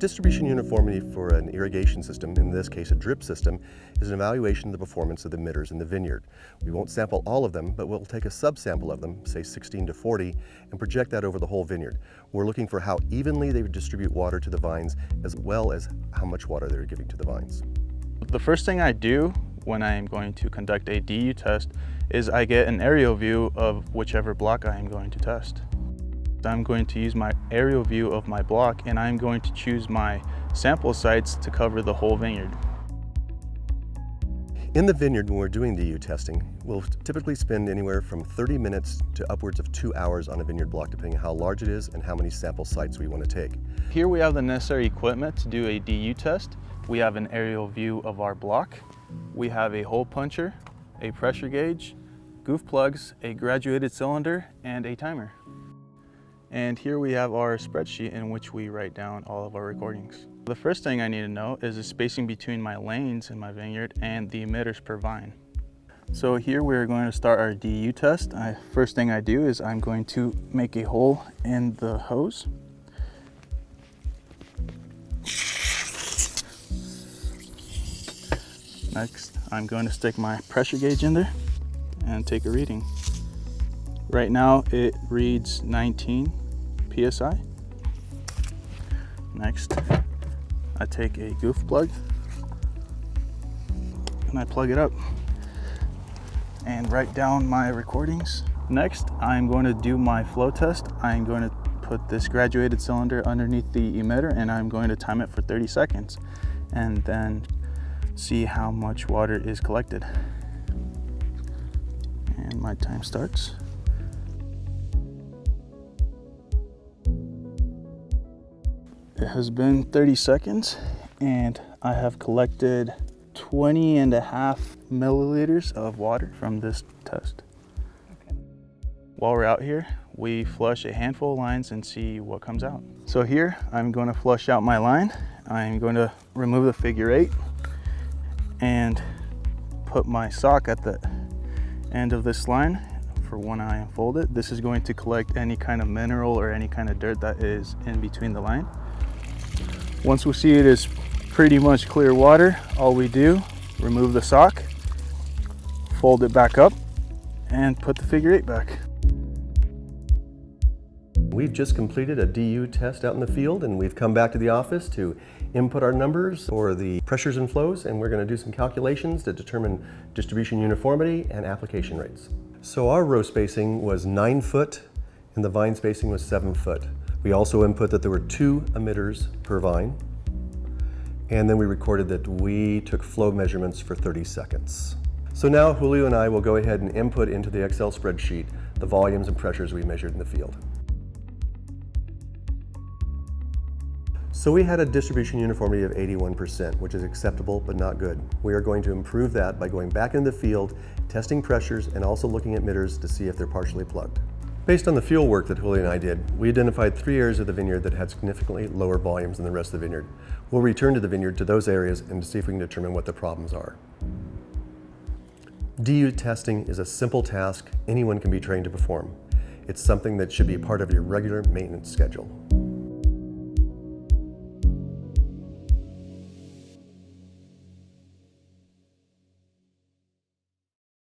distribution uniformity for an irrigation system, in this case a drip system, is an evaluation of the performance of the emitters in the vineyard. We won't sample all of them, but we'll take a subsample of them, say 16 to 40, and project that over the whole vineyard. We're looking for how evenly they distribute water to the vines, as well as how much water they're giving to the vines. The first thing I do when I am going to conduct a DU test is I get an aerial view of whichever block I am going to test. I'm going to use my aerial view of my block, and I'm going to choose my sample sites to cover the whole vineyard. In the vineyard, when we're doing DU testing, we'll typically spend anywhere from 30 minutes to upwards of 2 hours on a vineyard block, depending on how large it is and how many sample sites we want to take. Here we have the necessary equipment to do a DU test. We have an aerial view of our block. We have a hole puncher, a pressure gauge, goof plugs, a graduated cylinder, and a timer. And here we have our spreadsheet in which we write down all of our recordings. The first thing I need to know is the spacing between my lanes in my vineyard and the emitters per vine. So here we're going to start our DU test. First thing I do is I'm going to make a hole in the hose. Next, I'm going to stick my pressure gauge in there and take a reading. Right now it reads 19 PSI. Next, I take a goof plug and I plug it up and write down my recordings. Next, I'm going to do my flow test. I'm going to put this graduated cylinder underneath the emitter and I'm going to time it for 30 seconds and then see how much water is collected. And my time starts. It has been 30 seconds and I have collected 20.5 milliliters of water from this test. Okay. While we're out here, we flush a handful of lines and see what comes out. So here, I'm going to flush out my line. I'm going to remove the figure 8 and put my sock at the end of this line for when I unfold it. This is going to collect any kind of mineral or any kind of dirt that is in between the line. Once we see it is pretty much clear water, all we do, remove the sock, fold it back up, and put the figure 8 back. We've just completed a DU test out in the field, and we've come back to the office to input our numbers for the pressures and flows, and we're going to do some calculations to determine distribution uniformity and application rates. So our row spacing was 9 foot and the vine spacing was 7 foot. We also input that there were 2 emitters per vine, and then we recorded that we took flow measurements for 30 seconds. So now Julio and I will go ahead and input into the Excel spreadsheet the volumes and pressures we measured in the field. So we had a distribution uniformity of 81%, which is acceptable but not good. We are going to improve that by going back into the field, testing pressures, and also looking at emitters to see if they're partially plugged. Based on the field work that Julio and I did, we identified 3 areas of the vineyard that had significantly lower volumes than the rest of the vineyard. We'll return to the vineyard to those areas and see if we can determine what the problems are. DU testing is a simple task anyone can be trained to perform. It's something that should be part of your regular maintenance schedule.